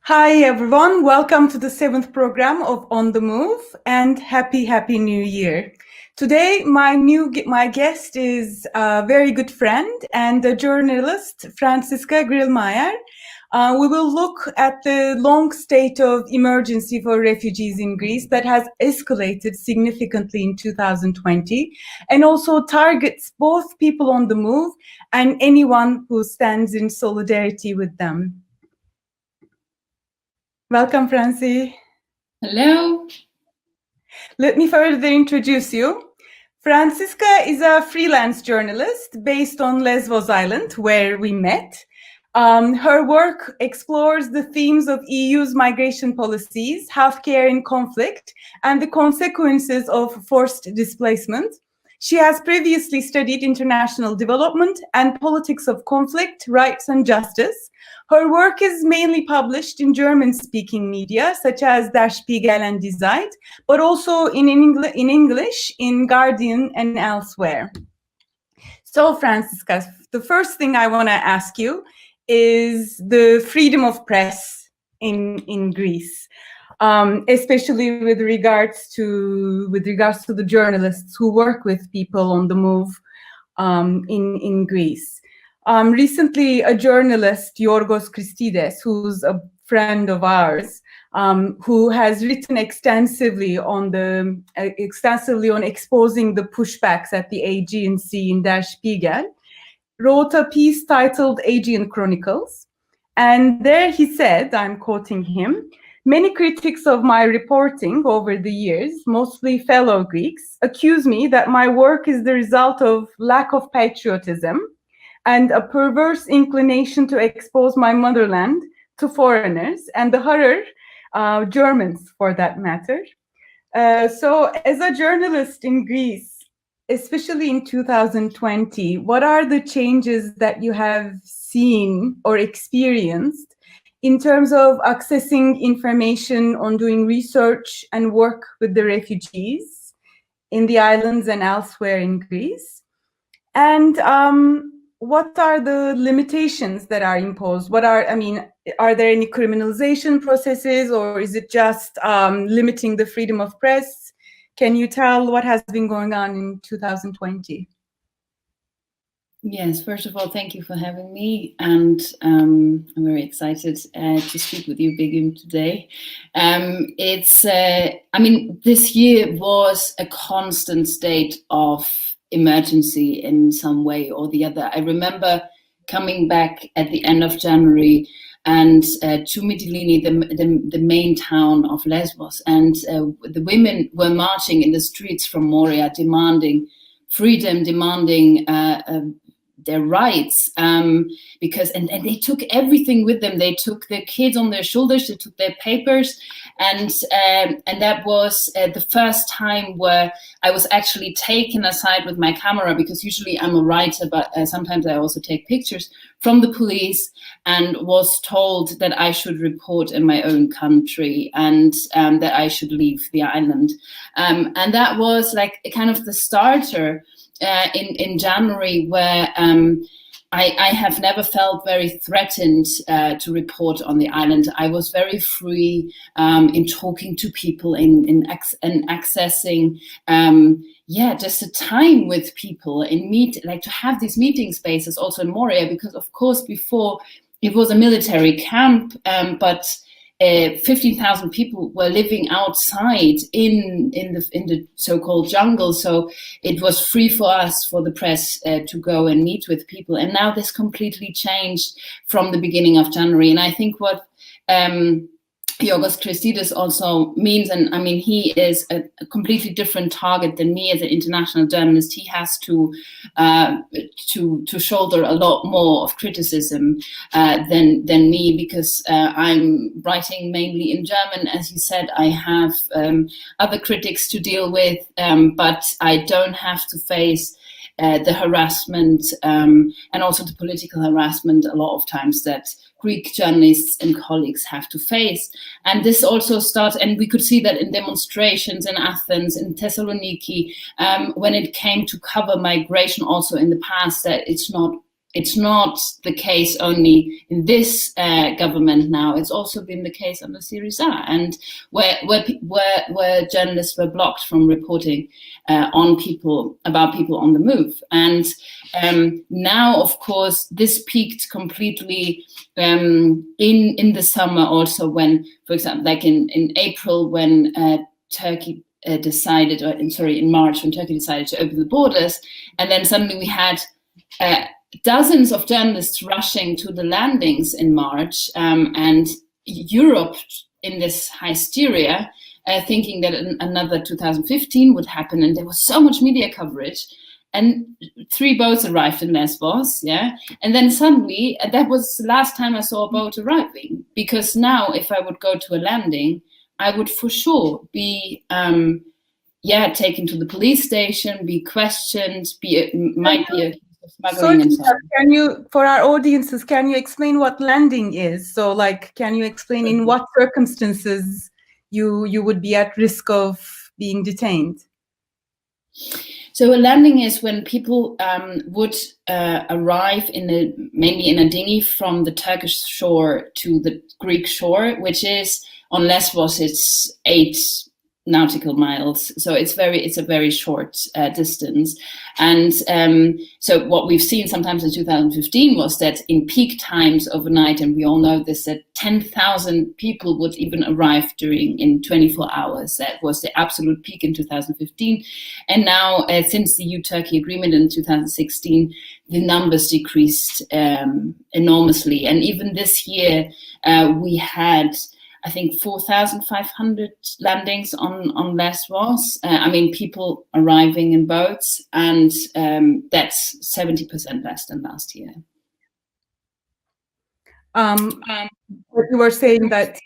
Hi everyone, welcome to the 7th program of On the Move and happy New Year. Today my guest is a very good friend and a journalist, Franziska Grillmeier. We will look at the long state of emergency for refugees in Greece that has escalated significantly in 2020 and also targets both people on the move and anyone who stands in solidarity with them. Welcome, Francie. Hello. Let me further introduce you. Franziska is a freelance journalist based on Lesvos Island, where we met. Her work explores the themes of EU's migration policies, healthcare in conflict, and the consequences of forced displacement. She has previously studied international development and politics of conflict, rights, and justice. Her work is mainly published in German-speaking media, such as Der Spiegel and Die Zeit, but also in English, in Guardian and elsewhere. So, Franziska, the first thing I want to ask you is the freedom of press in Greece, especially with regards to the journalists who work with people on the move in Greece. Recently, a journalist, Yorgos Christides, who's a friend of ours, who has written extensively on exposing the pushbacks at the Aegean in Der Spiegel, wrote a piece titled Aegean Chronicles. And there he said, I'm quoting him, "Many critics of my reporting over the years, mostly fellow Greeks, accuse me that my work is the result of lack of patriotism and a perverse inclination to expose my motherland to foreigners and the horror, Germans for that matter." So as a journalist in Greece, especially in 2020, what are the changes that you have seen or experienced in terms of accessing information on doing research and work with the refugees in the islands and elsewhere in Greece? And what are the limitations that are imposed? Are there any criminalization processes, or is it just limiting the freedom of press? Can you tell what has been going on in 2020? Yes, first of all, thank you for having me, and I'm very excited to speak with you, Begüm, today. This year was a constant state of emergency in some way or the other. I remember coming back at the end of January and to Mytilene, the main town of Lesvos, and the women were marching in the streets from Moria, demanding freedom, demanding their rights, because they took everything with them. They took their kids on their shoulders, they took their papers, and that was the first time where I was actually taken aside with my camera, because usually I'm a writer, but sometimes I also take pictures, from the police, and was told that I should report in my own country and that I should leave the island. And that was like kind of the starter in January, where I have never felt very threatened to report on the island. I was very free in talking to people, in accessing just a time with people, to have these meeting spaces also in Moria, because of course before it was a military camp, but 15,000 people were living outside in the so-called jungle, so it was free for us, for the press, to go and meet with people. And now this completely changed from the beginning of January. And I think what Yorgos Christides also means, and I mean, he is a completely different target than me as an international journalist. He has to shoulder a lot more of criticism than me, because I'm writing mainly in German. As you said, I have other critics to deal with, but I don't have to face the harassment and also the political harassment a lot of times that Greek journalists and colleagues have to face. And this also starts, and we could see that in demonstrations in Athens, in Thessaloniki, when it came to cover migration also in the past, that it's not it's not the case only in this government now. It's also been the case under Syriza, and where journalists were blocked from reporting on people on the move. And now, of course, this peaked completely in the summer. Also, when, for example, like in April, when Turkey decided, or in March, when Turkey decided to open the borders, and then suddenly we had dozens of journalists rushing to the landings in March, and Europe in this hysteria, thinking that another 2015 would happen, and there was so much media coverage. And 3 boats arrived in Lesvos, yeah? And then suddenly, that was the last time I saw a boat arriving, because now if I would go to a landing, I would for sure be taken to the police station, be questioned, might be accused of smuggling and so on. Can you, for our audiences, can you explain what landing is? So, like, can you explain in what circumstances you would be at risk of being detained? So a landing is when people would arrive mainly in a dinghy from the Turkish shore to the Greek shore, which is on Lesvos. It's 8 nautical miles, so it's a very short distance. And so what we've seen sometimes in 2015 was that in peak times overnight, and we all know this, that 10,000 people would even arrive in 24 hours. That was the absolute peak in 2015. And now, since the EU-Turkey agreement in 2016, the numbers decreased enormously. And even this year, we had, I think, 4,500 landings on Lesvos. I mean, people arriving in boats, and that's 70% less than last year. But you were saying that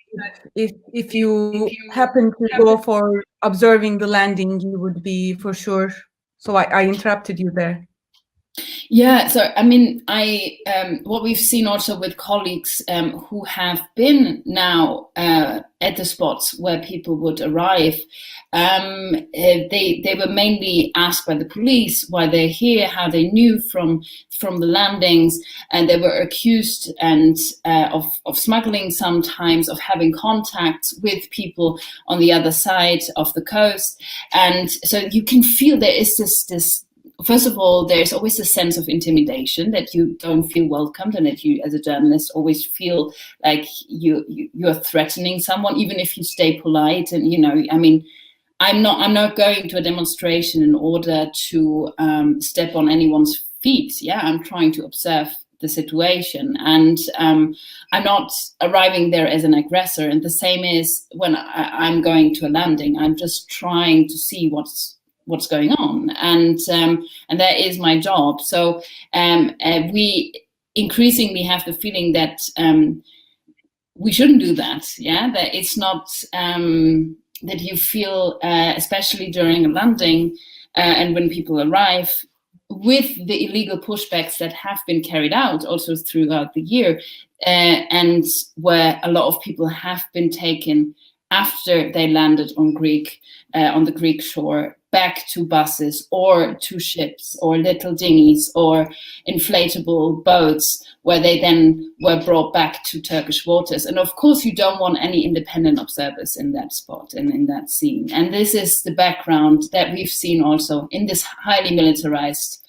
if you happen to go for observing the landing, you would be for sure. So I interrupted you there. Yeah, so I mean, what we've seen also with colleagues who have been now at the spots where people would arrive, they were mainly asked by the police why they're here, how they knew from the landings, and they were accused of smuggling sometimes, of having contacts with people on the other side of the coast. And so you can feel there is this. First of all, there's always a sense of intimidation, that you don't feel welcomed, and that you, as a journalist, always feel like you're threatening someone, even if you stay polite. And I mean, I'm not going to a demonstration in order to step on anyone's feet. Yeah, I'm trying to observe the situation, and I'm not arriving there as an aggressor. And the same is when I'm going to a landing. I'm just trying to see what's going on, and that is my job. So we increasingly have the feeling that we shouldn't do that. Yeah, that it's not that you feel, especially during a landing and when people arrive, with the illegal pushbacks that have been carried out also throughout the year, and where a lot of people have been taken after they landed on the Greek shore, back to buses or to ships or little dinghies or inflatable boats, where they then were brought back to Turkish waters. And of course, you don't want any independent observers in that spot and in that scene. And this is the background that we've seen also in this highly militarized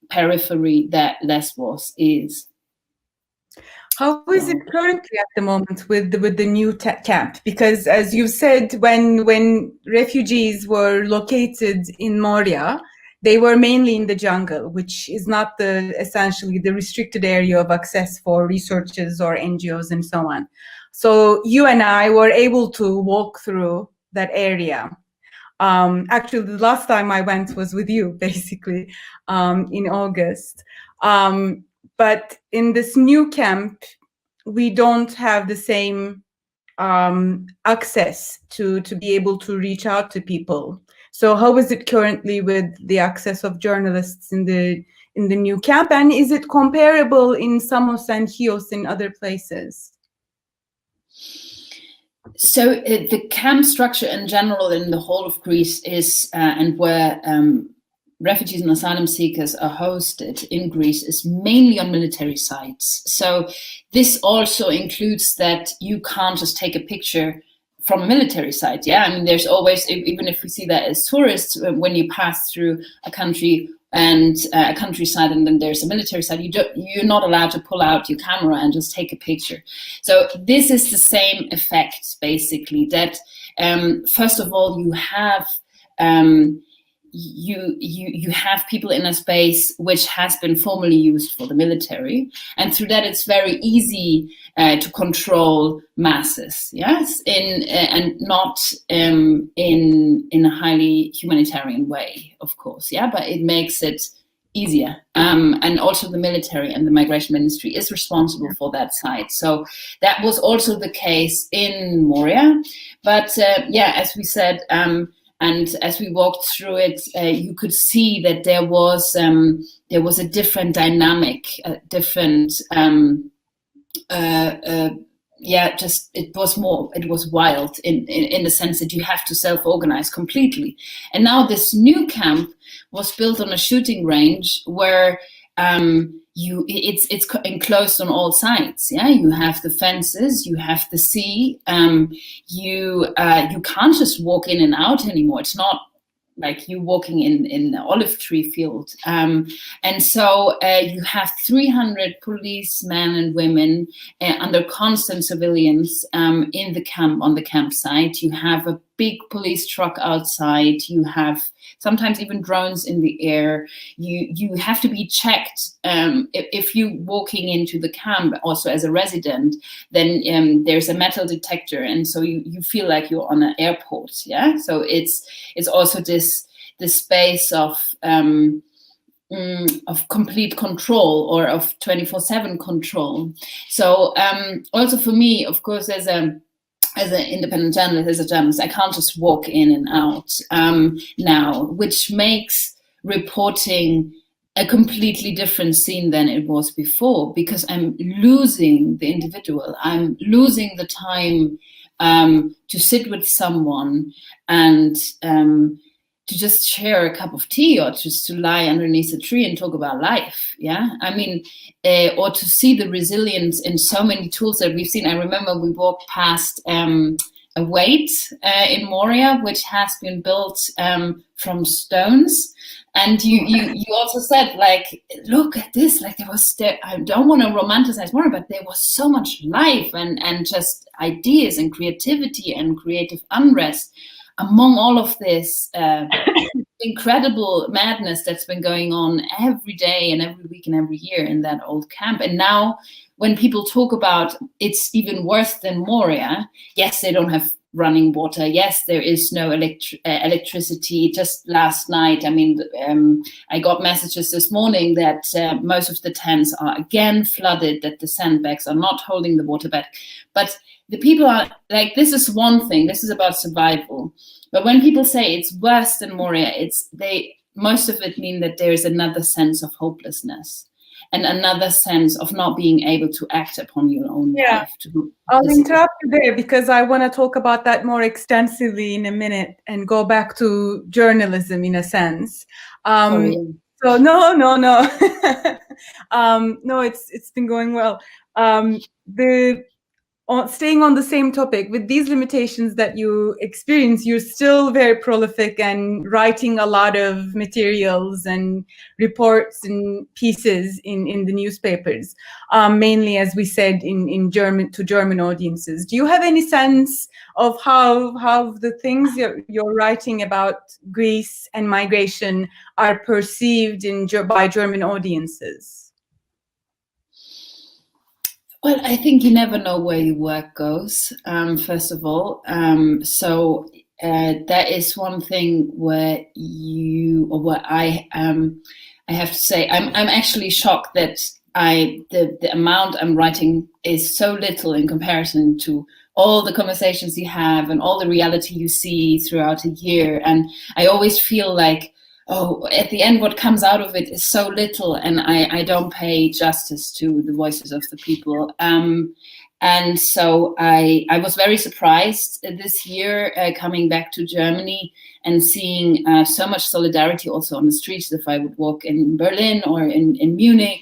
periphery that Lesvos is. How is it currently at the moment with the new camp? Because as you said, when refugees were located in Moria, they were mainly in the jungle, which is not essentially the restricted area of access for researchers or NGOs and so on. So you and I were able to walk through that area. Actually, the last time I went was with you, basically, in August. But in this new camp, we don't have the same access to be able to reach out to people. So how is it currently with the access of journalists in the new camp? And is it comparable in Samos and Chios in other places? So the camp structure in general in the whole of Greece is, and where refugees and asylum seekers are hosted in Greece is mainly on military sites. So this also includes that you can't just take a picture from a military site. Yeah, I mean, there's always, even if we see that as tourists, when you pass through a country and a countryside and then there's a military site, you're not allowed to pull out your camera and just take a picture. So this is the same effect, basically, that first of all, you have you have people in a space which has been formerly used for the military, and through that it's very easy to control masses, yes, and not in a highly humanitarian way, of course, yeah, but it makes it easier. And also the military and the migration ministry is responsible for that site. So that was also the case in Moria. But yeah, as we said, and as we walked through it, you could see that there was a different dynamic, different, just it was wild in the sense that you have to self-organize completely. And now this new camp was built on a shooting range where it's enclosed on all sides. Yeah, you have the fences, you have the sea. You can't just walk in and out anymore. It's not like you walking in an olive tree field. And so you have 300 policemen and women under constant surveillance in the camp, on the campsite. You have a big police truck outside. You have sometimes even drones in the air. You have to be checked. If you're walking into the camp also as a resident, then there's a metal detector. And so you feel like you're on an airport. Yeah. So it's also this space of complete control, or of 24/7 control. So also for me, of course, as an independent journalist, I can't just walk in and out now, which makes reporting a completely different scene than it was before, because I'm losing the individual. I'm losing the time to sit with someone and to just share a cup of tea, or just to lie underneath a tree and talk about life. Yeah, I mean, or to see the resilience in so many tools that we've seen. I remember we walked past a weight in Moria, which has been built from stones. And you also said, like, look at this, like I don't want to romanticize Moria, but there was so much life and just ideas and creativity and creative unrest among all of this incredible madness that's been going on every day and every week and every year in that old camp. And now when people talk about it's even worse than Moria, yes, they don't have running water. Yes, there is no electricity. Just last night, I mean, I got messages this morning that most of the tents are again flooded, that the sandbags are not holding the water back. But the people are like, this is one thing, this is about survival. But when people say it's worse than Moria, most of it mean that there is another sense of hopelessness and another sense of not being able to act upon your own life. I'll interrupt you there because I want to talk about that more extensively in a minute and go back to journalism in a sense. So no. No, it's been going well. Staying on the same topic, with these limitations that you experience, you're still very prolific and writing a lot of materials and reports and pieces in the newspapers, mainly, as we said, in German, to German audiences. Do you have any sense of how the things you're writing about Greece and migration are perceived by German audiences? Well, I think you never know where your work goes, first of all. So that is one thing where I have to say, I'm actually shocked that the amount I'm writing is so little in comparison to all the conversations you have and all the reality you see throughout a year. And I always feel like, at the end, what comes out of it is so little, and I don't pay justice to the voices of the people. And so I was very surprised this year coming back to Germany and seeing so much solidarity also on the streets. If I would walk in Berlin or in Munich,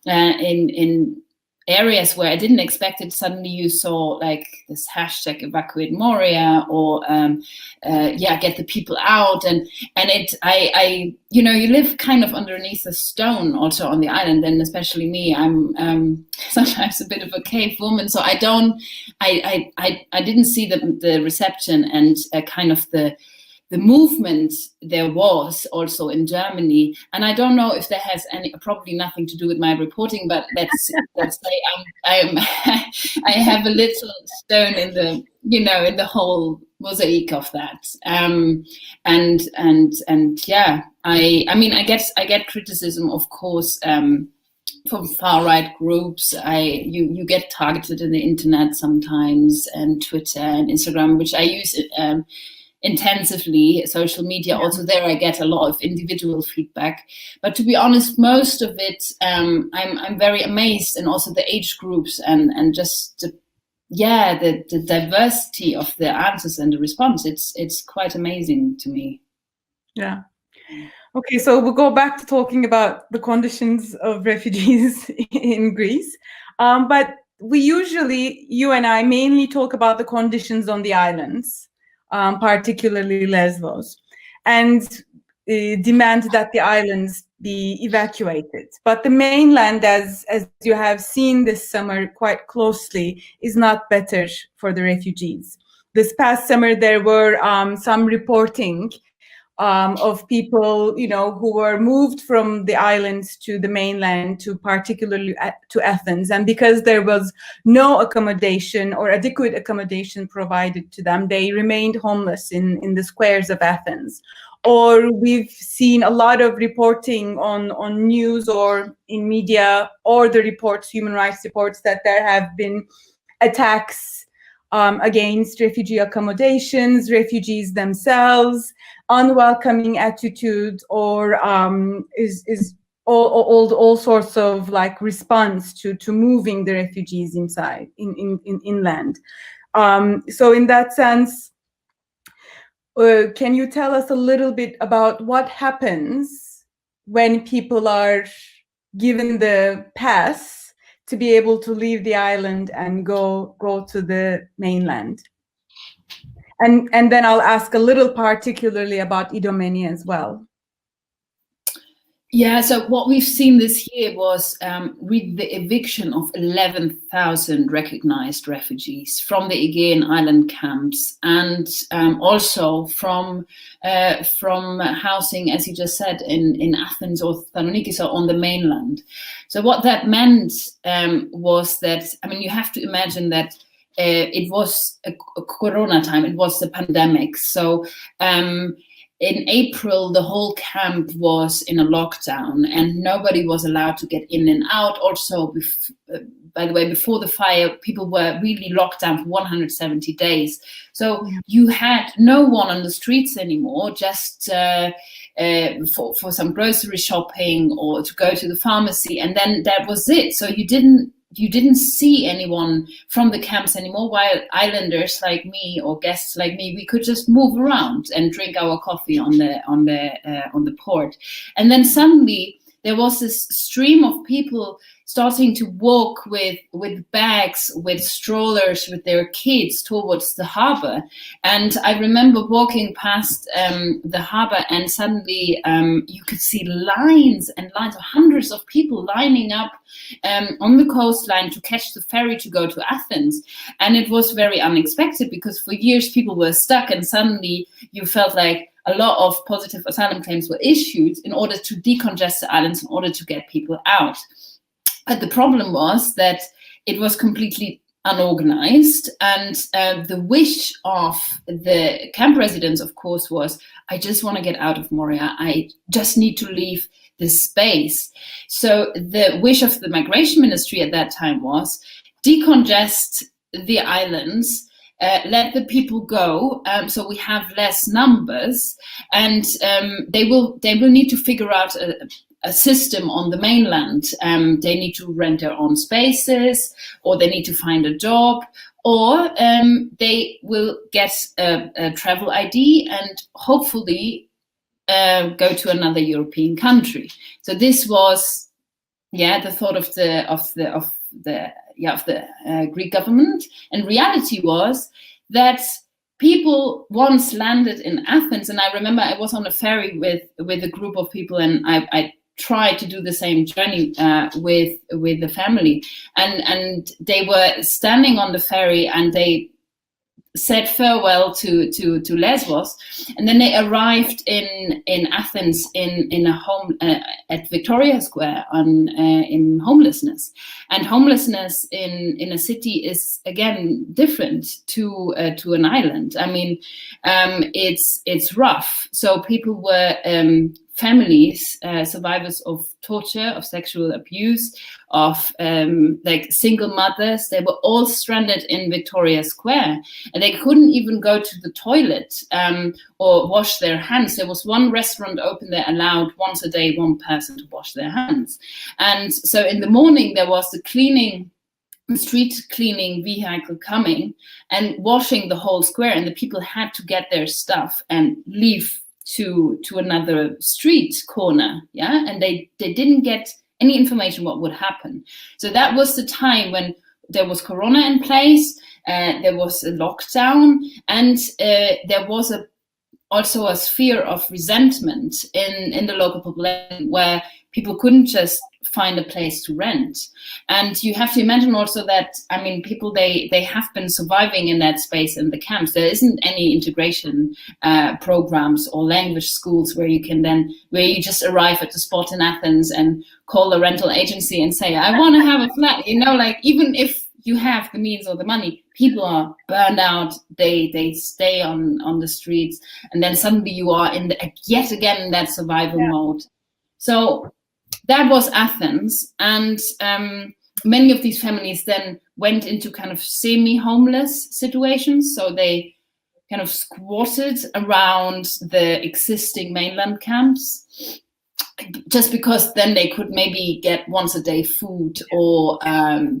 in areas where I didn't expect it, suddenly you saw like this hashtag evacuate Moria, or get the people out, and I you live kind of underneath a stone also on the island, and especially me, I'm sometimes a bit of a cave woman, so I didn't see the reception and kind of the movement there was also in Germany. And I don't know if that has probably nothing to do with my reporting, but let's say I have a little stone in the, in the whole mosaic of that. I get criticism, of course, from far-right groups. You get targeted in the internet sometimes, and Twitter and Instagram, which I use intensively. Social media, also there I get a lot of individual feedback, but to be honest, most of it I'm very amazed, and also the age groups and just the diversity of the answers and the response. It's quite amazing to me. Yeah. Okay, so we'll go back to talking about the conditions of refugees in Greece, but we usually, you and I, mainly talk about the conditions on the islands, particularly Lesvos, and demand that the islands be evacuated. But the mainland, as you have seen this summer quite closely, is not better for the refugees. This past summer, there were some reporting of people, who were moved from the islands to the mainland, particularly to Athens. And because there was no accommodation or adequate accommodation provided to them, they remained homeless in the squares of Athens. Or we've seen a lot of reporting on news or in media, or the reports, human rights reports, that there have been attacks against refugee accommodations, refugees themselves, unwelcoming attitude, or is all sorts of like response to moving the refugees inside in inland. So in that sense, can you tell us a little bit about what happens when people are given the pass to be able to leave the island and go to the mainland? And then I'll ask a little particularly about Idomeni as well. Yeah, so what we've seen this year was with the eviction of 11,000 recognized refugees from the Aegean island camps, and also from housing, as you just said, in Athens or Thessaloniki, so on the mainland. So what that meant was that, you have to imagine that it was a Corona time, it was the pandemic. So in April, the whole camp was in a lockdown and nobody was allowed to get in and out. Also, by the way, before the fire, people were really locked down for 170 days. So you had no one on the streets anymore, just for some grocery shopping or to go to the pharmacy. And then that was it. So you didn't see anyone from the camps anymore, while islanders like me or guests like me, we could just move around and drink our coffee on the port. And then suddenly there was this stream of people starting to walk with bags, with strollers, with their kids towards the harbor. And I remember walking past the harbor, and suddenly you could see lines and lines of hundreds of people lining up on the coastline to catch the ferry to go to Athens. And it was very unexpected, because for years people were stuck, and suddenly you felt like a lot of positive asylum claims were issued in order to decongest the islands, in order to get people out. But the problem was that it was completely unorganized, and the wish of the camp residents, of course, was, I just want to get out of Moria. I just need to leave this space. So the wish of the migration ministry at that time was decongest the islands, let the people go, so we have less numbers, and they will need to figure out a system on the mainland. They need to rent their own spaces, or they need to find a job, or they will get a travel ID and hopefully go to another European country. So this was, the thought of the Greek government. And reality was that people once landed in Athens, and I remember I was on a ferry with a group of people, and I tried to do the same journey with the family, and they were standing on the ferry and they said farewell to Lesvos, and then they arrived in Athens in a home at Victoria Square in homelessness. And homelessness in a city is again different to an island. I mean, it's rough. So people were families, survivors of torture, of sexual abuse, of like single mothers. They were all stranded in Victoria Square, and they couldn't even go to the toilet or wash their hands. There was one restaurant open that allowed once a day one person to wash their hands. And so in the morning there was the street cleaning vehicle coming and washing the whole square, and the people had to get their stuff and leave to another street corner, and they didn't get any information what would happen. So that was the time when there was Corona in place, there was a lockdown, and there was also a sphere of resentment in the local population, where people couldn't just find a place to rent. And you have to imagine also that, I mean, people, they have been surviving in that space in the camps. There isn't any integration programs or language schools where you just arrive at the spot in Athens and call the rental agency and say, I want to have a flat, like even if you have the means or the money, people are burned out, they stay on the streets, and then suddenly you are yet again in that survival mode. So that was Athens, and many of these families then went into kind of semi-homeless situations. So they kind of squatted around the existing mainland camps, just because then they could maybe get once a day food, or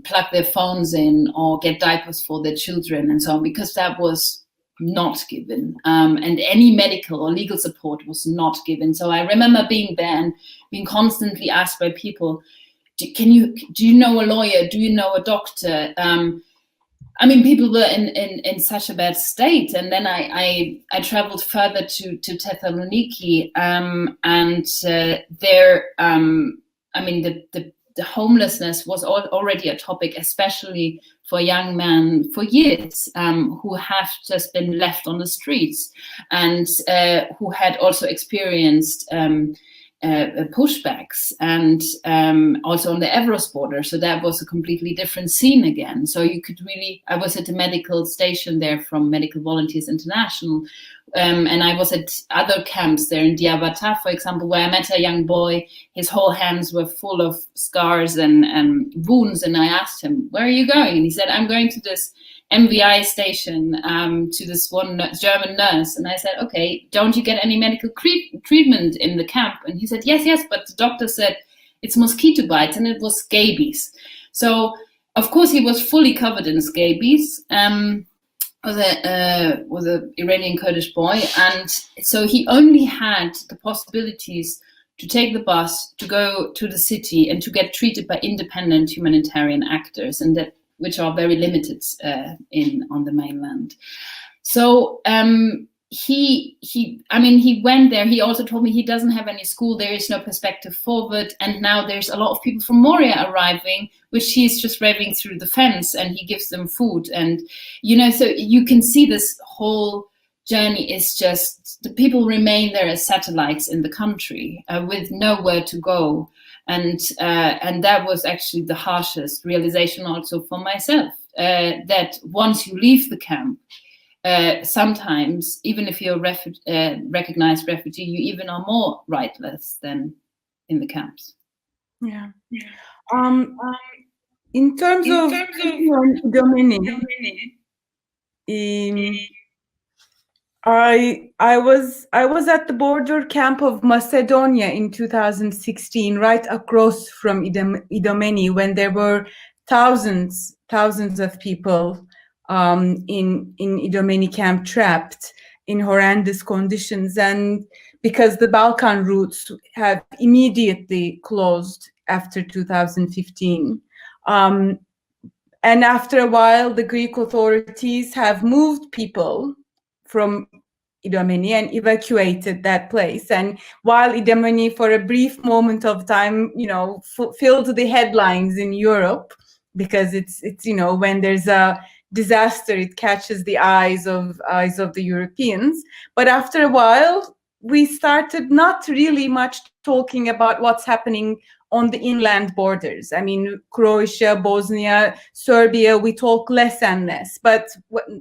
plug their phones in, or get diapers for their children and so on, because that was not given, and any medical or legal support was not given. So I remember being there and being constantly asked by people, do you know a lawyer? Do you know a doctor? I mean, people were in such a bad state. And then I traveled further to Thessaloniki, and there, I mean, the homelessness was already a topic, especially for young men for years, who have just been left on the streets, and who had also experienced pushbacks, and also on the Evros border. So that was a completely different scene again. So you could really, I was at a medical station there from Medical Volunteers International, and I was at other camps there in Diyarbakir, for example, where I met a young boy. His whole hands were full of scars and wounds, and I asked him, where are you going? And he said, I'm going to this MVI station, to this one German nurse. And I said, okay, don't you get any medical treatment in the camp? And he said, yes, but the doctor said it's mosquito bites, and it was scabies. So of course he was fully covered in scabies. Was a Iranian Kurdish boy, and so he only had the possibilities to take the bus, to go to the city, and to get treated by independent humanitarian actors, and that which are very limited on the mainland. So he went there. He also told me he doesn't have any school. There is no perspective forward. And now there's a lot of people from Moria arriving, which he's just waving through the fence, and he gives them food. And, so you can see this whole journey is just, the people remain there as satellites in the country, with nowhere to go. And that was actually the harshest realization also for myself, that once you leave the camp, sometimes, even if you're a recognized refugee, you even are more rightless than in the camps. Yeah. In terms of Dominic, I was at the border camp of Macedonia in 2016, right across from Idomeni, when there were thousands of people in Idomeni camp trapped in horrendous conditions, and because the Balkan routes have immediately closed after 2015. And after a while, the Greek authorities have moved people from Idomeni and evacuated that place. And while Idomeni, for a brief moment of time, filled the headlines in Europe, because it's when there's a disaster, it catches the eyes of the Europeans. But after a while, we started not really much talking about what's happening on the inland borders. I mean, Croatia, Bosnia, Serbia, we talk less and less. But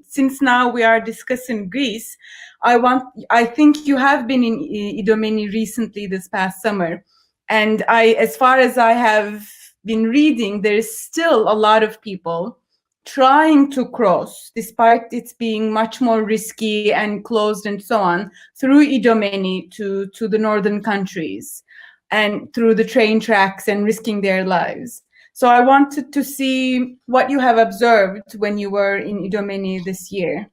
since now we are discussing Greece, I think you have been in Idomeni recently this past summer. And as far as I have been reading, there is still a lot of people trying to cross, despite it being much more risky and closed and so on, through Idomeni to the northern countries, and through the train tracks, and risking their lives. So I wanted to see what you have observed when you were in Idomeni this year.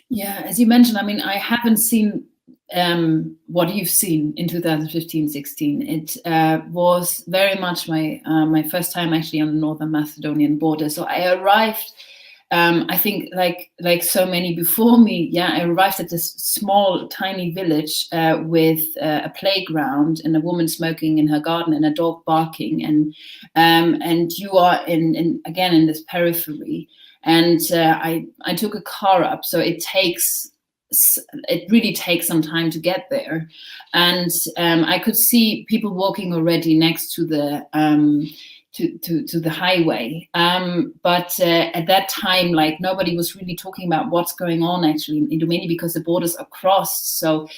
Yeah, as you mentioned, I mean, I haven't seen what you've seen in 2015-16. It was very much my first time actually on the Northern Macedonian border. So I arrived, I think like so many before me, I arrived at this small, tiny village with a playground and a woman smoking in her garden and a dog barking, and you are again in this periphery. And I took a car up, so it really takes some time to get there. And I could see people walking already next to the to the highway. But at that time, like, nobody was really talking about what's going on actually in Idomeni, because the borders are closed. So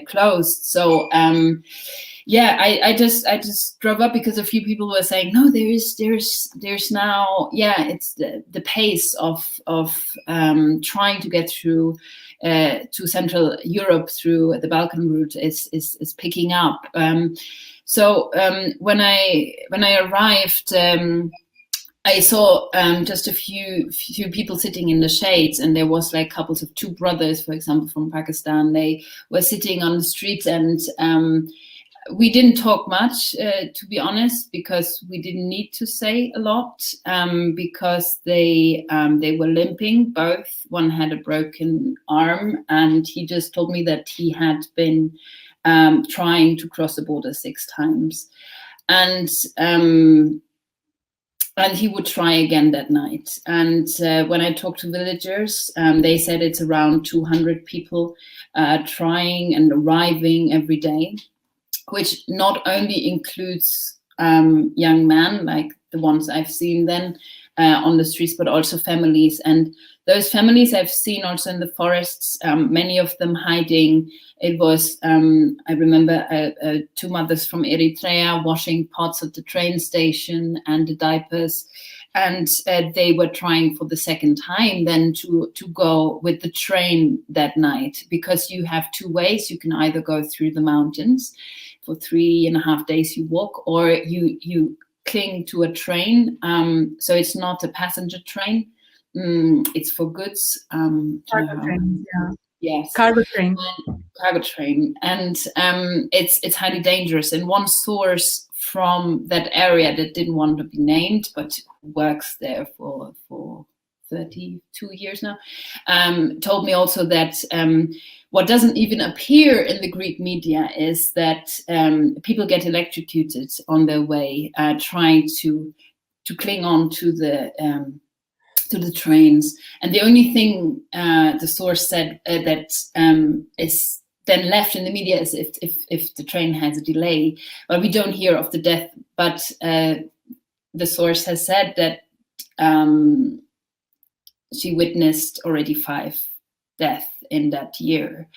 closed. So I just drove up because a few people were saying, no, there's now, it's the pace of trying to get through to Central Europe through the Balkan route is picking up. So when I arrived, I saw just a few people sitting in the shades, and there was like couples of two brothers, for example, from Pakistan. They were sitting on the street, and we didn't talk much, to be honest, because we didn't need to say a lot, because they were limping. Both. One had a broken arm, and he just told me that he had been trying to cross the border 6 times, and he would try again that night. And when I talked to villagers, they said it's around 200 people trying and arriving every day, which not only includes young men like the ones I've seen then on the streets, but also families. And those families I've seen also in the forests, many of them hiding. It was, I remember 2 mothers from Eritrea washing pots at the train station and the diapers. And they were trying for the second time then to go with the train that night, because you have 2 ways. You can either go through the mountains for 3.5 days you walk, or you cling to a train. So it's not a passenger train. It's for goods. Cargo train, yeah. Yes. Cargo train. Cargo train. And it's highly dangerous. And one source from that area that didn't want to be named, but works there for 32 years now, told me also that what doesn't even appear in the Greek media is that people get electrocuted on their way, trying to cling on to the trains. And the only thing the source said that is then left in the media is if the train has a delay, but we don't hear of the death. But the source has said that she witnessed already 5 deaths in that year,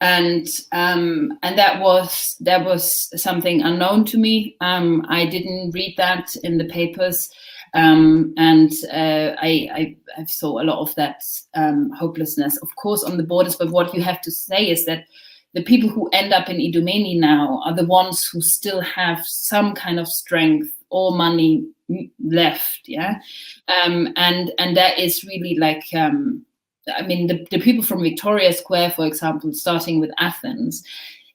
and that was something unknown to me. I didn't read that in the papers, I saw a lot of that hopelessness, of course, on the borders. But what you have to say is that the people who end up in Idomeni now are the ones who still have some kind of strength or money left, and that is really like, I mean, the people from Victoria Square, for example, starting with Athens,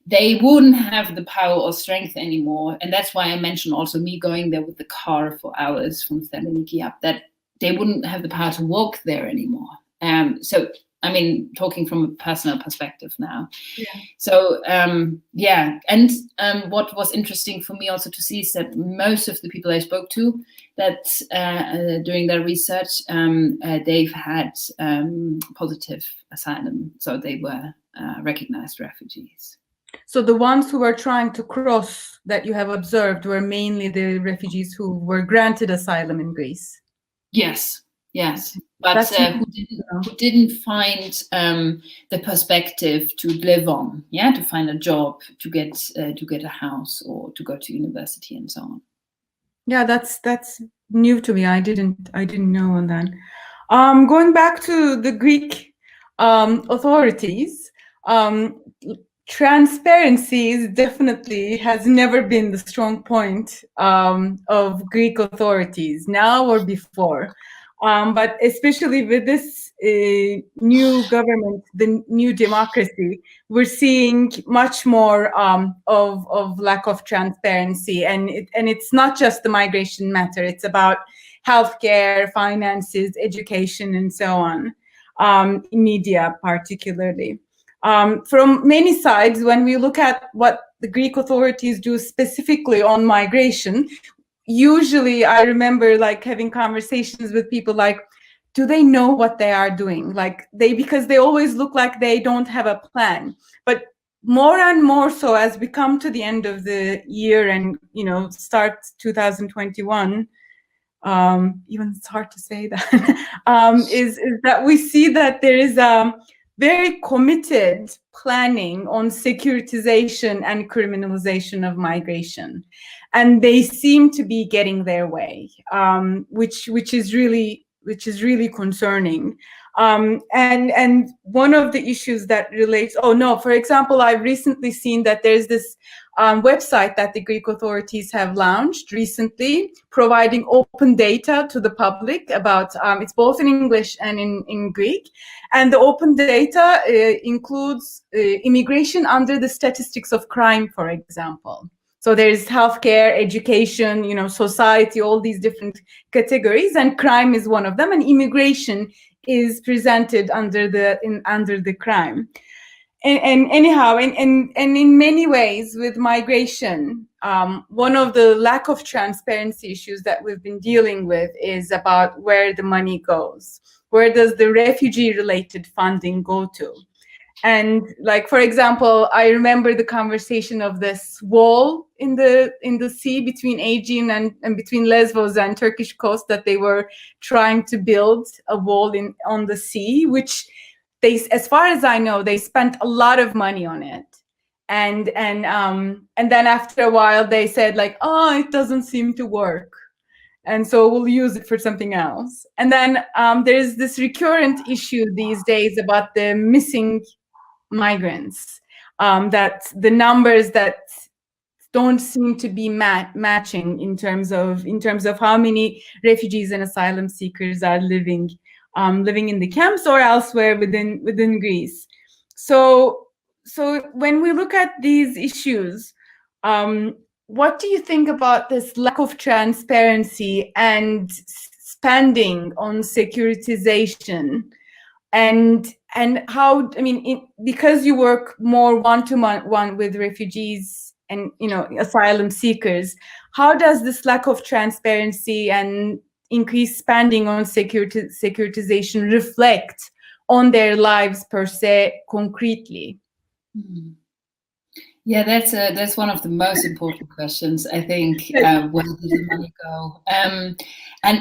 they wouldn't have the power or strength anymore, and that's why I mentioned also me going there with the car for hours from Thessaloniki up, that they wouldn't have the power to walk there anymore. So I mean, talking from a personal perspective now. Yeah. So, and what was interesting for me also to see is that most of the people I spoke to that during their research, they've had positive asylum. So they were recognized refugees. So the ones who were trying to cross that you have observed were mainly the refugees who were granted asylum in Greece. Yes. But who didn't find the perspective to live on, to find a job, to get a house, or to go to university and so on. Yeah, that's new to me. I didn't know on that. Going back to the Greek authorities, transparency definitely has never been the strong point of Greek authorities now or before. But especially with this new government, the new democracy, we're seeing much more of lack of transparency, and it's not just the migration matter. It's about healthcare, finances, education, and so on. Media, particularly. From many sides, when we look at what the Greek authorities do specifically on migration, usually I remember like having conversations with people like, do they know what they are doing? Like because they always look like they don't have a plan. But more and more so as we come to the end of the year and, start 2021, even it's hard to say that, is that we see that there is a very committed planning on securitization and criminalization of migration. And they seem to be getting their way, which is really concerning. And one of the issues that relates, for example, I've recently seen that there's this website that the Greek authorities have launched recently, providing open data to the public about, it's both in English and in Greek. And the open data includes immigration under the statistics of crime, for example. So there's healthcare, education, society, all these different categories, and crime is one of them, and immigration is presented under the crime. And anyhow, and in many ways with migration, one of the lack of transparency issues that we've been dealing with is about where the money goes. Where does the refugee-related funding go to? And like, for example, I remember the conversation of this wall in the sea between Aegean and between Lesvos and Turkish coast, that they were trying to build a wall on the sea, which they, as far as I know, they spent a lot of money on it. And then after a while they said like, it doesn't seem to work. And so we'll use it for something else. And then there's this recurrent issue these days about the missing migrants, that the numbers that don't seem to be matching in terms of how many refugees and asylum seekers are living in the camps or elsewhere within Greece. So when we look at these issues, what do you think about this lack of transparency and spending on securitization? And how, I mean, because you work more one-to-one with refugees and, asylum seekers, how does this lack of transparency and increased spending on securitization reflect on their lives per se concretely? Mm-hmm. Yeah, that's one of the most important questions, I think. Where does the money go?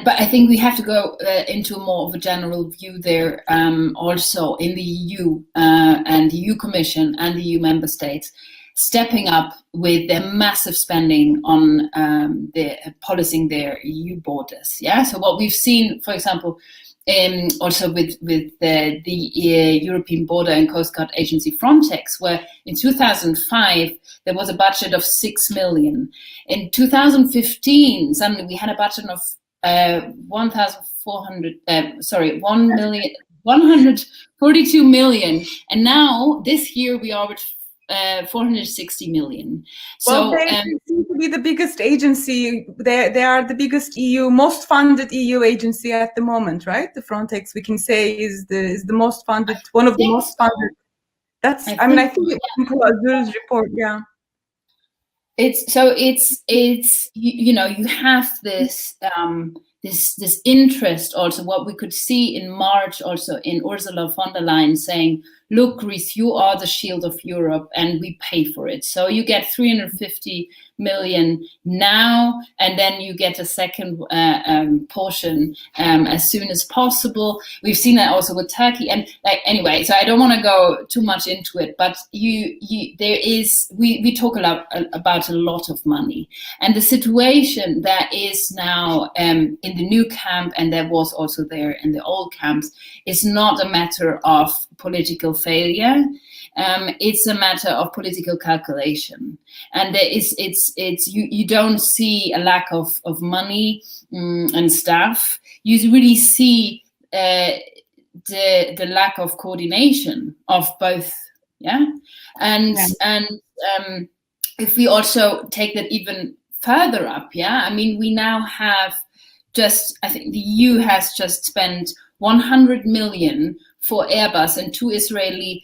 But I think we have to go into more of a general view there. Also in the EU and the EU Commission and the EU member states stepping up with their massive spending on policing their EU borders. Yeah. So what we've seen, for example, also with the European Border and Coast Guard Agency Frontex, where in 2005 there was a budget of 6 million. In 2015, suddenly we had a budget of 142 million, and now this year we are with 460 million. Well, they seem to be the biggest agency. They are the biggest most funded EU agency at the moment, right? The Frontex, we can say, is the most funded, one of the most funded. That's. I think it's Azur's report. Yeah. It's you have this this interest also. What we could see in March also in Ursula von der Leyen saying, look, Greece, you are the shield of Europe and we pay for it. So you get 350 million now, and then you get a second portion as soon as possible. We've seen that also with Turkey. And anyway, so I don't want to go too much into it, but we talk about a lot of money. And the situation that is now in the new camp, and there was also there in the old camps, is not a matter of political failure. It's a matter of political calculation, and you don't see a lack of money and staff. You really see the lack of coordination of both. Yeah, and if we also take that even further up, yeah, I mean, we now have I think the EU has just spent 100 million for Airbus and 2 Israeli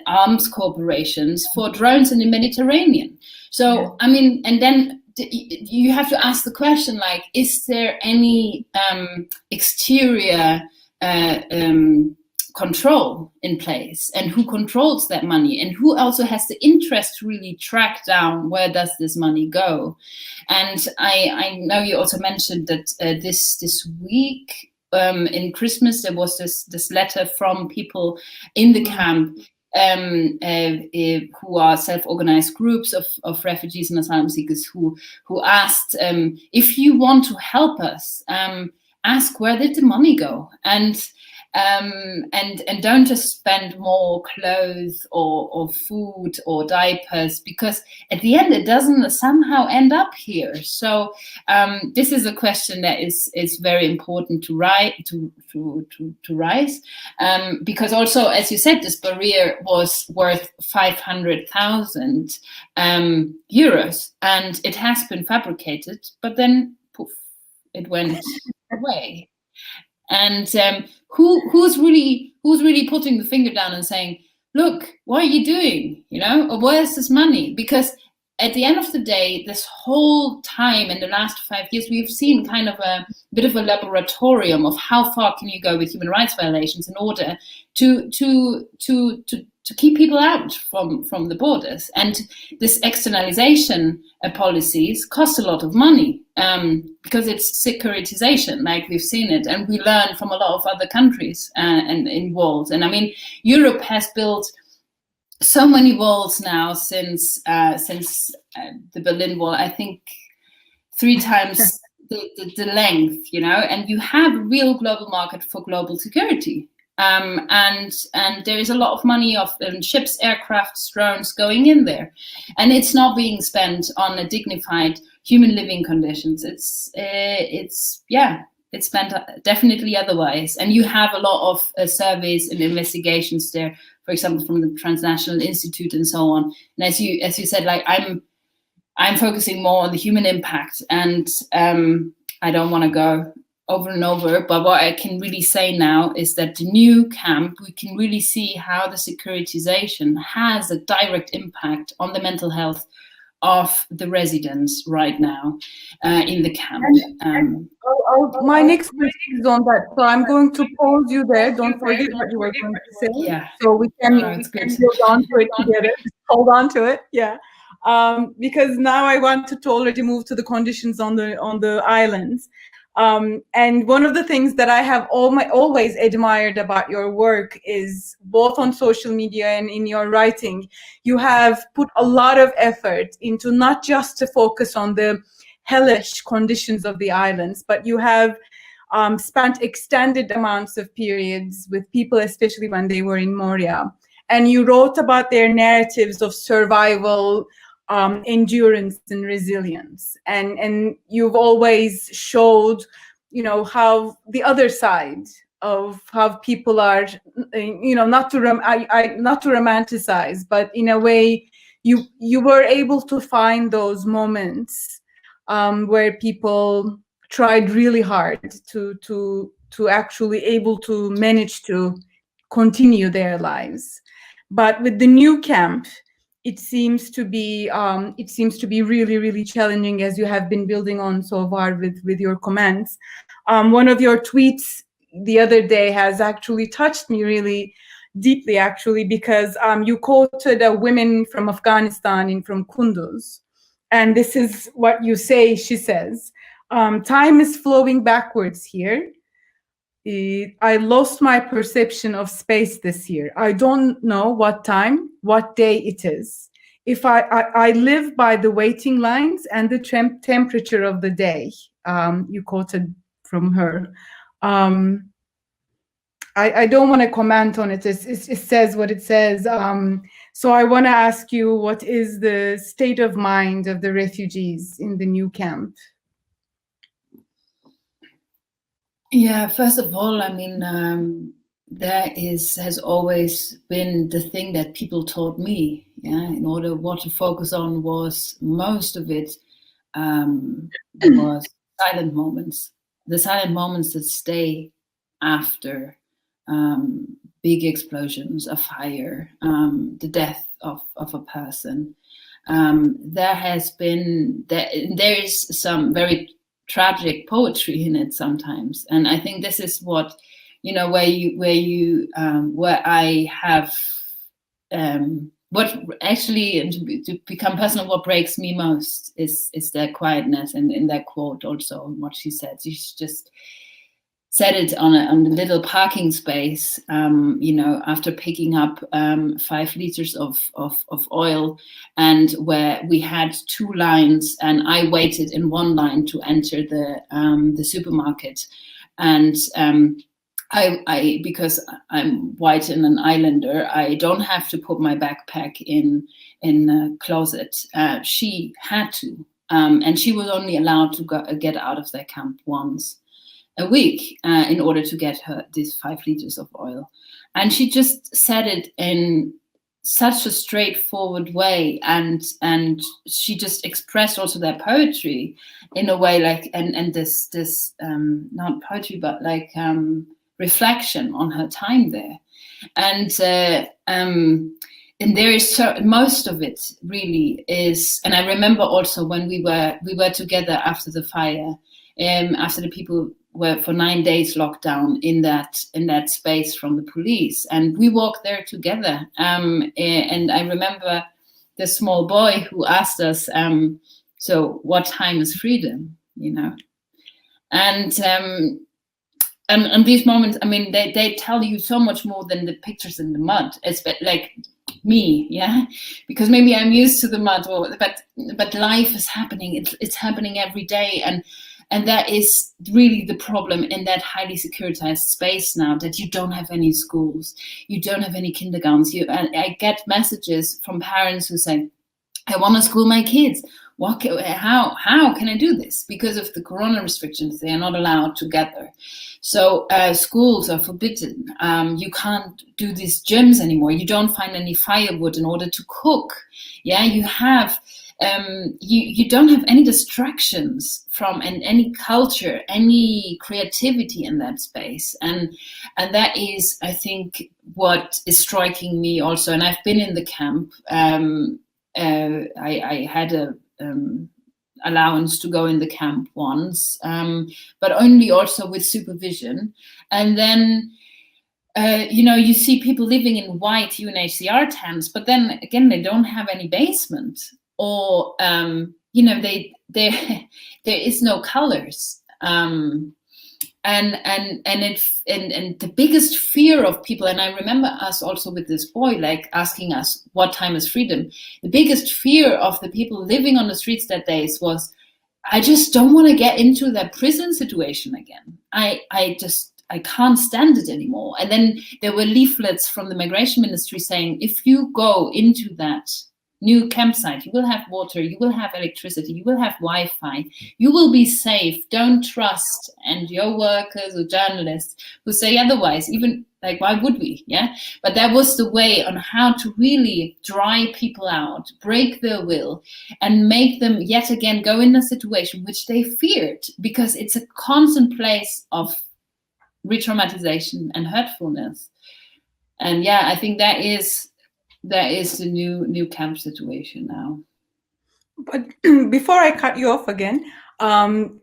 arms corporations for drones in the Mediterranean. So, I mean, and then you have to ask the question, like, is there any exterior control in place, and who controls that money, and who also has the interest to really track down where does this money go? And I know you also mentioned that this week, in Christmas, there was this letter from people in the camp who are self-organized groups of refugees and asylum seekers who asked, if you want to help us, ask where did the money go, and don't just spend more clothes or food or diapers, because at the end it doesn't somehow end up here. So this is a question that is very important to raise, because also, as you said, this barrier was worth 500,000 euros, and it has been fabricated, but then poof, it went away. And who's really putting the finger down and saying, look, what are you doing? Or where's this money? Because at the end of the day, this whole time in the last 5 years, we've seen kind of a bit of a laboratorium of how far can you go with human rights violations in order to keep people out from the borders. And this externalization policies cost a lot of money because it's securitization, like we've seen it, and we learn from a lot of other countries and in walls. And I mean, Europe has built so many walls now since the Berlin Wall. I think 3 times the length, and you have a real global market for global security. And there is a lot of money of ships, aircrafts, drones going in there, and it's not being spent on a dignified human living conditions. It's spent definitely otherwise. And you have a lot of surveys and investigations there, for example, from the Transnational Institute and so on. And as you said, like I'm focusing more on the human impact, and I don't want to go over and over, but what I can really say now is that the new camp, we can really see how the securitization has a direct impact on the mental health of the residents right now in the camp. My next question is on that, so I'm going to pause you there. Don't forget what you were going to say. Yeah. So we can hold on to it together. Hold on to it. Yeah. Because now I wanted to already move to the conditions on the islands. And one of the things that I have always admired about your work is both on social media and in your writing, you have put a lot of effort into not just to focus on the hellish conditions of the islands, but you have spent extended amounts of periods with people, especially when they were in Moria. And you wrote about their narratives of survival, endurance and resilience. And you've always showed, how the other side of how people are, not to romanticize, but in a way, you were able to find those moments where people tried really hard to actually able to manage to continue their lives. But with the new camp, it seems to be really, really challenging, as you have been building on so far with your comments. One of your tweets the other day has actually touched me really deeply, actually, because you quoted a woman from Afghanistan and from Kunduz. And this is what you say, she says, time is flowing backwards here. I lost my perception of space this year. I don't know what time, what day it is. If I live by the waiting lines and the temperature of the day, you quoted from her. I don't want to comment on it. It says what it says. So I want to ask you, what is the state of mind of the refugees in the new camp? Yeah, first of all, I mean, has always been the thing that people taught me. Yeah, in order what to focus on was most of it was silent moments. The silent moments that stay after big explosions, a fire, the death of a person. There is some very tragic poetry in it sometimes, and I think this is what where I have what actually, to become personal, what breaks me most is their quietness, and in that quote also what she said. She just said it on a little parking space, after picking up 5 liters of oil, and where we had 2 lines, and I waited in one line to enter the supermarket, and I because I'm white and an islander, I don't have to put my backpack in a closet. She had to, and she was only allowed to get out of their camp once a week in order to get her these 5 liters of oil. And she just said it in such a straightforward way, and she just expressed also their poetry in a way, like, and this not poetry, but like reflection on her time there. And there is most of it really is, and I remember also when we were together after the fire, after the people were for 9 days locked down in that space from the police, and we walked there together. And I remember the small boy who asked us, "So what time is freedom?" And these moments, I mean, they tell you so much more than the pictures in the mud. It's like me, yeah, because maybe I'm used to the mud, but life is happening. It's happening every day, and that is really the problem in that highly securitized space now, that you don't have any schools, you don't have any kindergartens. I get messages from parents who say, "I want to school my kids. How can I do this? Because of the corona restrictions, they are not allowed together. So schools are forbidden. You can't do these gyms anymore. You don't find any firewood in order to cook. Yeah, you have you don't have any distractions from any culture, any creativity in that space, and that is, I think, what is striking me also. And I've been in the camp. I had a allowance to go in the camp once, but only also with supervision. And then, you see people living in white UNHCR tents, but then again, they don't have any basement, or there is no colors. And the biggest fear of people, and I remember us also with this boy, like asking us, what time is freedom? The biggest fear of the people living on the streets that days was, I just don't want to get into that prison situation again. I can't stand it anymore. And then there were leaflets from the migration ministry saying, if you go into that new campsite, you will have water, you will have electricity, you will have Wi-Fi, you will be safe. Don't trust and your workers or journalists who say otherwise, even like, why would we? Yeah. But that was the way on how to really dry people out, break their will, and make them yet again go in a situation which they feared, because it's a constant place of re-traumatization and hurtfulness. And yeah, I think that is the new camp situation now. But before I cut you off again,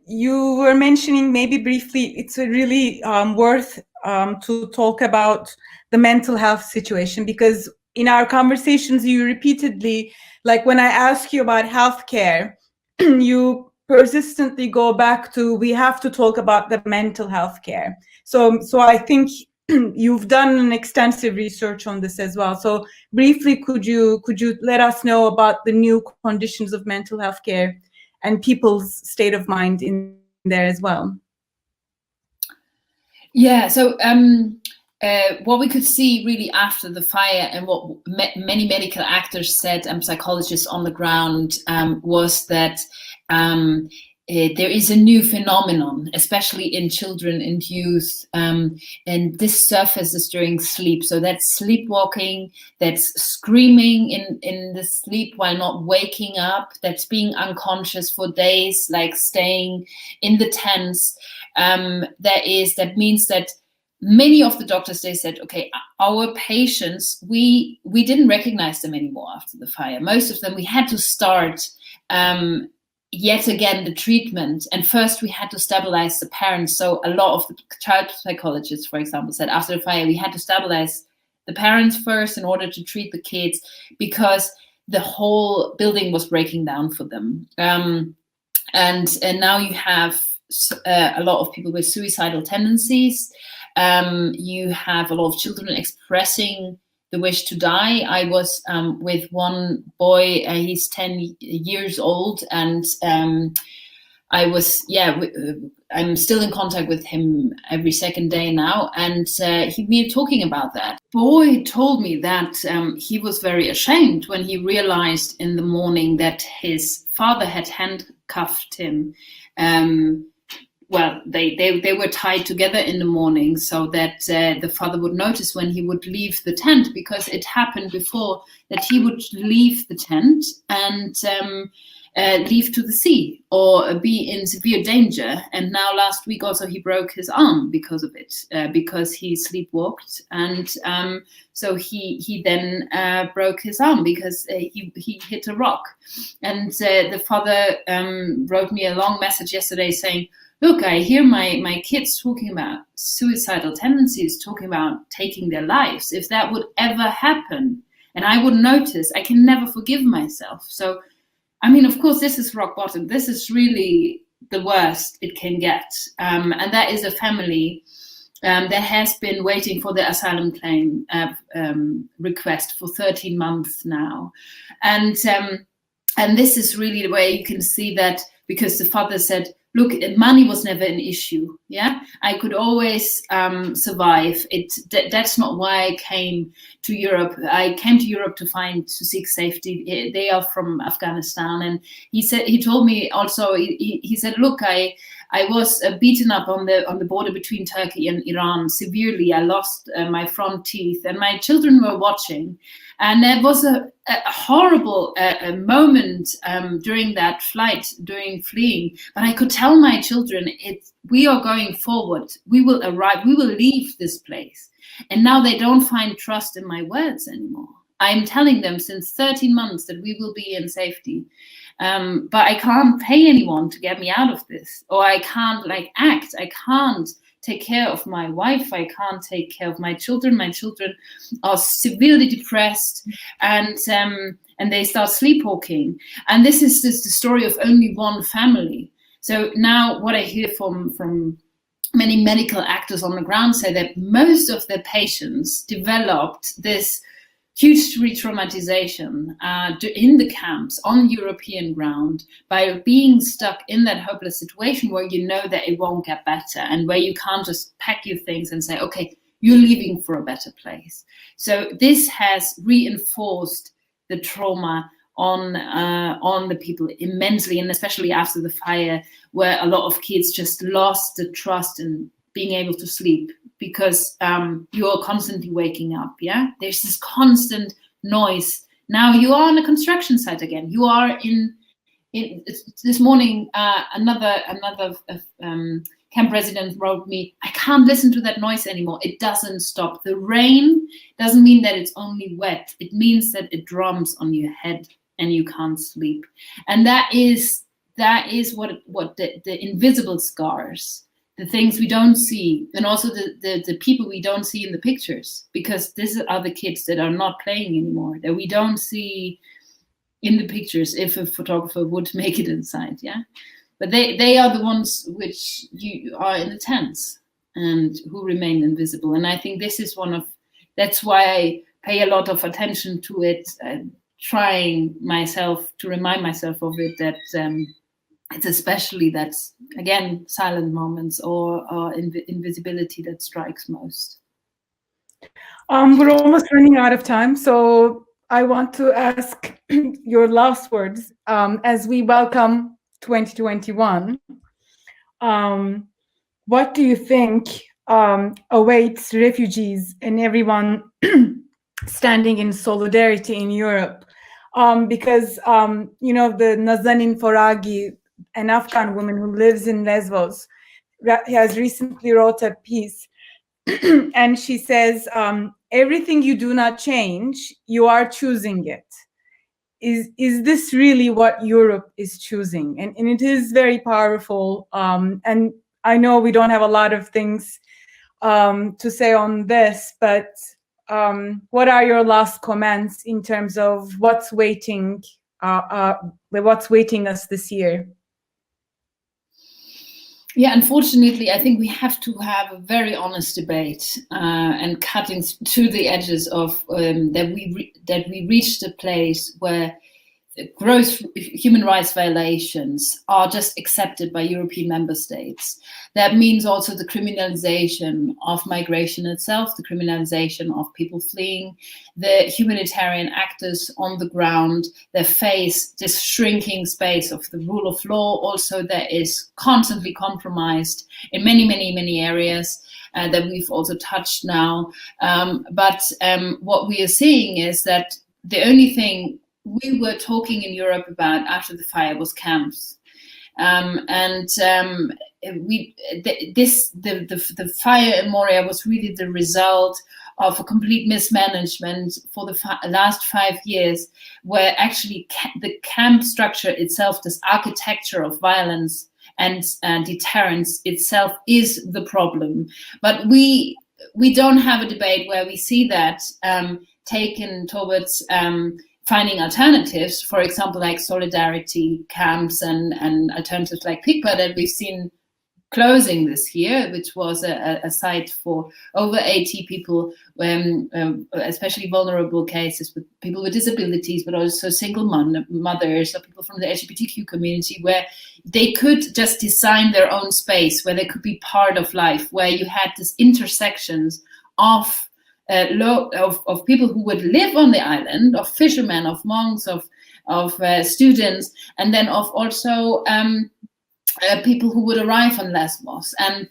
you were mentioning, maybe briefly, it's really worth to talk about the mental health situation, because in our conversations, you repeatedly, like when I ask you about healthcare, you persistently go back to, we have to talk about the mental health care. So I think you've done an extensive research on this as well. So briefly, could you let us know about the new conditions of mental health care and people's state of mind in there as well? Yeah, so what we could see really after the fire, and what many medical actors said and psychologists on the ground, was that there is a new phenomenon, especially in children and youth, and this surfaces during sleep. So that's sleepwalking, that's screaming in the sleep while not waking up, that's being unconscious for days, like staying in the tents. That means that many of the doctors, they said, okay, our patients, we didn't recognize them anymore after the fire. Most of them, we had to start yet again the treatment, and first we had to stabilize the parents. So a lot of the child psychologists, for example, said after the fire we had to stabilize the parents first in order to treat the kids, because the whole building was breaking down for them. And now you have a lot of people with suicidal tendencies. You have a lot of children expressing the wish to die. I was with one boy, he's 10 years old, and I was, I'm still in contact with him every second day now, and we were talking about that. Boy told me that he was very ashamed when he realized in the morning that his father had handcuffed him. Well, they were tied together in the morning so that the father would notice when he would leave the tent, because it happened before that he would leave the tent and leave to the sea or be in severe danger. And now last week also he broke his arm because of it, because he sleepwalked. And so he then broke his arm because he hit a rock. And the father wrote me a long message yesterday saying, look, I hear my kids talking about suicidal tendencies, talking about taking their lives. If that would ever happen and I would notice, I can never forgive myself. So, I mean, of course, this is rock bottom. This is really the worst it can get. And that is a family that has been waiting for the asylum claim request for 13 months now. And this is really the way you can see that, because the father said, look, money was never an issue. Yeah, I could always survive. That's not why I came to Europe. I came to Europe to seek safety. They are from Afghanistan, and he told me also. He said, look, I was beaten up on the border between Turkey and Iran severely. I lost my front teeth, and my children were watching. And there was a horrible moment during that flight, during fleeing. But I could tell my children, we are going forward. We will arrive. We will leave this place. And now they don't find trust in my words anymore. I'm telling them since 13 months that we will be in safety. But I can't pay anyone to get me out of this. Or I can't act. I can't take care of my wife. I can't take care of my children. My children are severely depressed, and they start sleepwalking. And this is the story of only one family. So now what I hear from many medical actors on the ground say that most of the patients developed this huge re-traumatization in the camps on European ground by being stuck in that hopeless situation where you know that it won't get better and where you can't just pack your things and say, okay, you're leaving for a better place. So this has reinforced the trauma on the people immensely, and especially after the fire, where a lot of kids just lost the trust in being able to sleep because you're constantly waking up. Yeah, there's this constant noise. Now you are on a construction site again. You are in this morning. Another camp resident wrote me, I can't listen to that noise anymore. It doesn't stop. The rain doesn't mean that it's only wet. It means that it drums on your head and you can't sleep. And that is what the invisible scars, the things we don't see, and also the people we don't see in the pictures, because these are the kids that are not playing anymore, that we don't see in the pictures if a photographer would make it inside. Yeah. But they are the ones which you are in the tents and who remain invisible. And I think this is that's why I pay a lot of attention to it, trying myself to remind myself of it, that it's especially that, again, silent moments or invisibility that strikes most. We're almost running out of time, so I want to ask your last words as we welcome 2021. What do you think awaits refugees and everyone standing in solidarity in Europe? Because the Nazanin Foragi, an Afghan woman who lives in Lesvos, has recently wrote a piece, and she says, everything you do not change, you are choosing it. Is this really what Europe is choosing? And it is very powerful. And I know we don't have a lot of things to say on this, but what are your last comments in terms of what's waiting us this year? Yeah, unfortunately, I think we have to have a very honest debate and cutting to the edges of that we reached a place where gross human rights violations are just accepted by European member states. That means also the criminalization of migration itself, the criminalization of people fleeing, the humanitarian actors on the ground that face this shrinking space of the rule of law, also that is constantly compromised in many areas that we've also touched now. But what we are seeing is that the only thing we were talking in Europe about after the fire was camps, the fire in Moria was really the result of a complete mismanagement for the last 5 years, where actually the camp structure itself, this architecture of violence and deterrence itself, is the problem. But we don't have a debate where we see that taken towards finding alternatives, for example, like solidarity camps and alternatives like Pikpa that we've seen closing this year, which was a site for over 80 people, especially vulnerable cases with people with disabilities, but also single mothers or people from the LGBTQ community, where they could just design their own space, where they could be part of life, where you had these intersections of people who would live on the island, of fishermen, of monks, of students, and then of also people who would arrive on Lesbos. And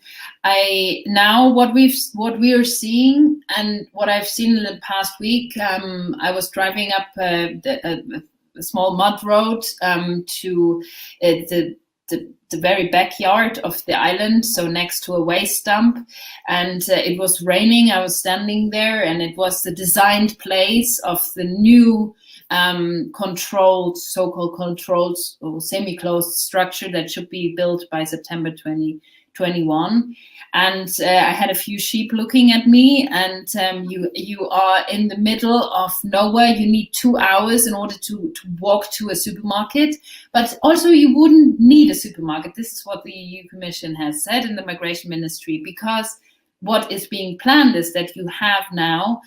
what we are seeing, and what I've seen in the past week, I was driving up a small mud road to the very backyard of the island, so next to a waste dump, and it was raining. I was standing there, and it was the designed place of the new so-called controlled or semi-closed structure that should be built by September 2020. 21. And I had a few sheep looking at me, and you are in the middle of nowhere. You need 2 hours in order to walk to a supermarket, but also you wouldn't need a supermarket. This is what the EU Commission has said in the Migration Ministry, because what is being planned is that you have now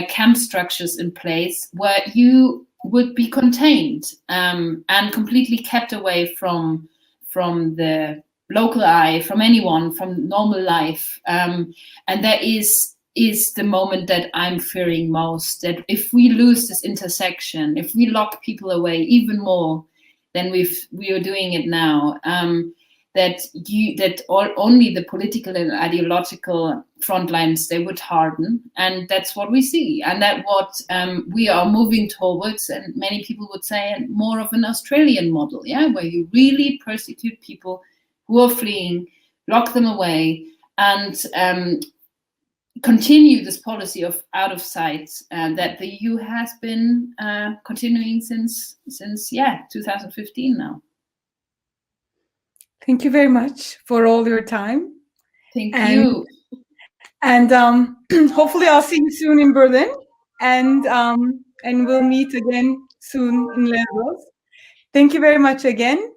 camp structures in place where you would be contained and completely kept away from the local eye, from anyone, from normal life. And that is the moment that I'm fearing most, that if we lose this intersection, if we lock people away even more than we are doing it now, only the political and ideological front lines, they would harden. And that's what we see. And that what we are moving towards, and many people would say more of an Australian model, where you really persecute people who are fleeing, lock them away, and continue this policy of out of sight that the EU has been continuing since 2015 now. Thank you very much for all your time. Thank you. And hopefully I'll see you soon in Berlin, and we'll meet again soon in Lesvos. Thank you very much again.